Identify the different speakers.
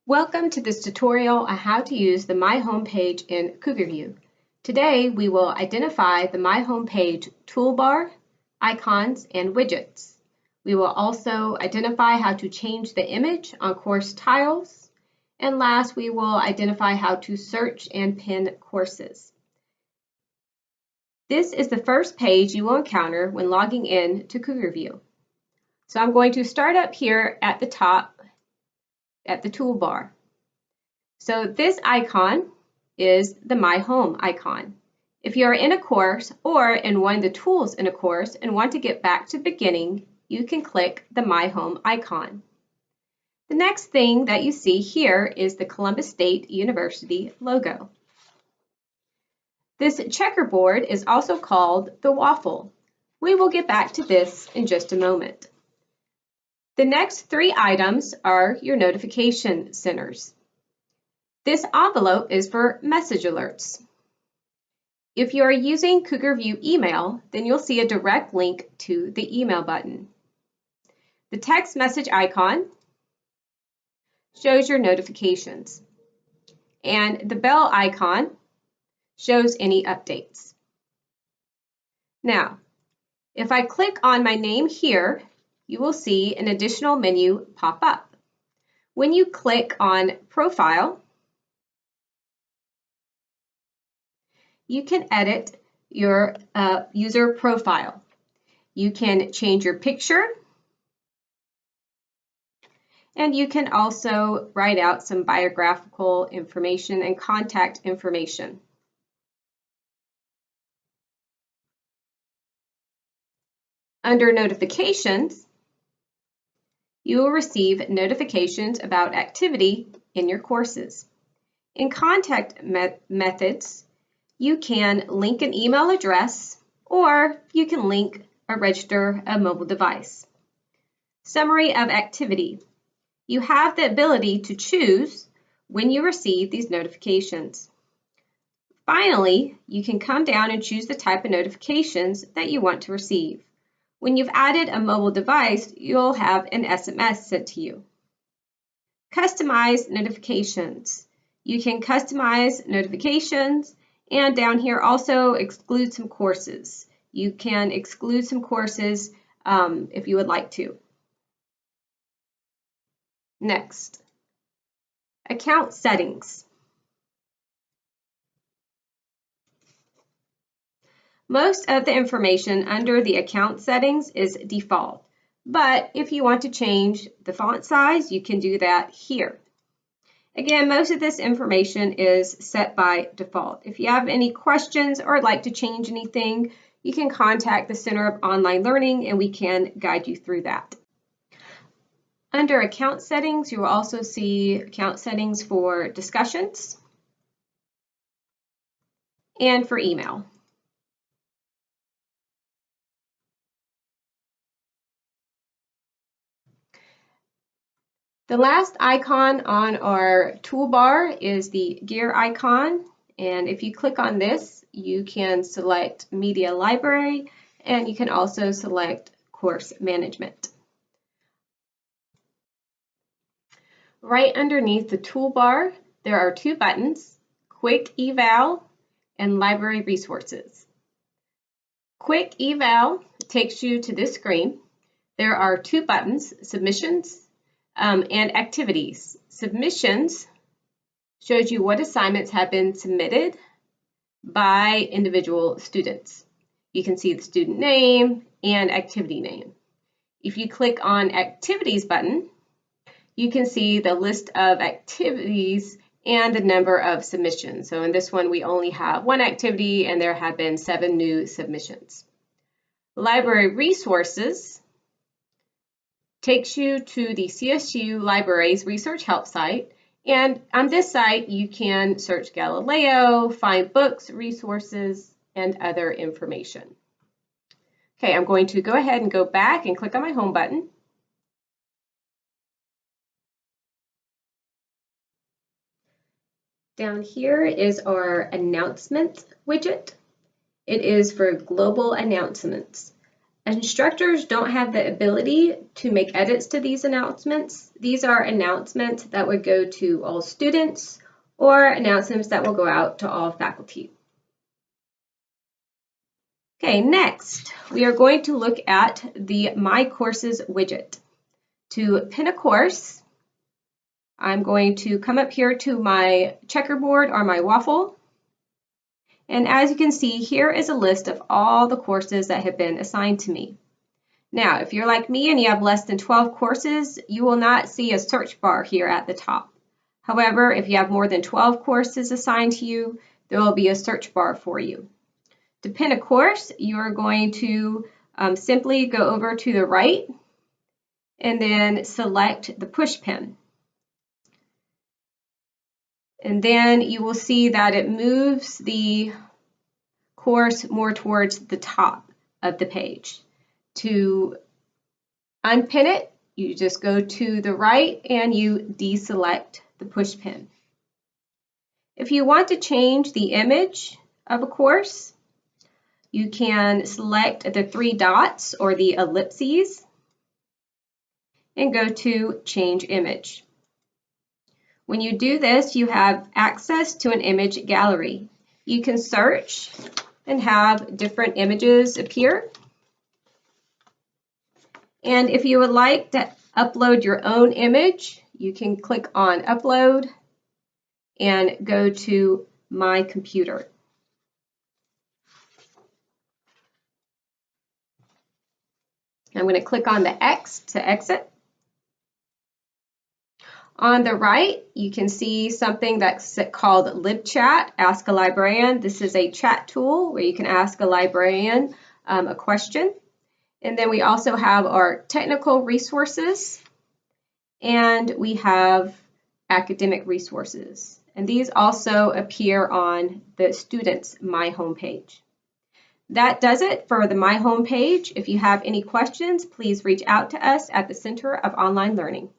Speaker 1: Welcome to this tutorial on how to use the My Home page in CougarView. Today we will identify the My Home page toolbar, icons, and widgets. We will also identify how to change the image on course tiles. And last, we will identify how to search and pin courses. This is the first page you will encounter when logging in to CougarView. So I'm going to start up here at the top at the toolbar. So this icon is the My Home icon. If you are in a course or in one of the tools in a course and want to get back to the beginning, you can click the My Home icon. The next thing that you see here is the Columbus State University logo. This checkerboard is also called the waffle. We will get back to this in just a moment. The next three items are your notification centers. This envelope is for message alerts. If you are using CougarView email, then you'll see a direct link to the email button. The text message icon shows your notifications, and the bell icon shows any updates. Now, if I click on my name here, you will see an additional menu pop up. When you click on Profile, you can edit your user profile. You can change your picture, and you can also write out some biographical information and contact information. Under Notifications, you will receive notifications about activity in your courses. In Contact Methods, you can link an email address or you can link or register a mobile device. Summary of activity. You have the ability to choose when you receive these notifications. Finally, you can come down and choose the type of notifications that you want to receive. When you've added a mobile device, you'll have an SMS sent to you. Customize notifications. You can customize notifications, and down here also exclude some courses. You can exclude some courses if you would like to. Next, account settings. Most of the information under the account settings is default, but if you want to change the font size, you can do that here. Again, most of this information is set by default. If you have any questions or like to change anything, you can contact the Center of Online Learning and we can guide you through that. Under account settings, you will also see account settings for discussions and for email. The last icon on our toolbar is the gear icon, and if you click on this, you can select Media Library, and you can also select Course Management. Right underneath the toolbar, there are two buttons, Quick Eval and Library Resources. Quick Eval takes you to this screen. There are two buttons, Submissions and Activities. Submissions shows you what assignments have been submitted by individual students. You can see the student name and activity name. If you click on Activities button, you can see the list of activities and the number of submissions. So in this one, we only have one activity and there have been 7 new submissions. Library Resources takes you to the CSU Libraries Research Help site, and on this site you can search Galileo, find books, resources, and other information. Okay, I'm going to go ahead and go back and click on my home button. Down here is our announcement widget. It is for global announcements. Instructors don't have the ability to make edits to these announcements. These are announcements that would go to all students or announcements that will go out to all faculty. Okay, next, we are going to look at the My Courses widget. To pin a course, I'm going to come up here to my checkerboard or my waffle. And as you can see, here is a list of all the courses that have been assigned to me. Now, if you're like me and you have less than 12 courses, you will not see a search bar here at the top. However, if you have more than 12 courses assigned to you, there will be a search bar for you. To pin a course, you are going to simply go over to the right and then select the push pin. And then you will see that it moves the course more towards the top of the page. To unpin it, you just go to the right and you deselect the push pin. If you want to change the image of a course, you can select the 3 dots or the ellipses and go to Change Image. When you do this, you have access to an image gallery. You can search and have different images appear. And if you would like to upload your own image, you can click on Upload and go to My Computer. I'm going to click on the X to exit. On the right, you can see something that's called LibChat, Ask a Librarian. This is a chat tool where you can ask a librarian a question. And then we also have our technical resources, and we have academic resources. And these also appear on the students' My homepage. That does it for the My homepage. If you have any questions, please reach out to us at the Center of Online Learning.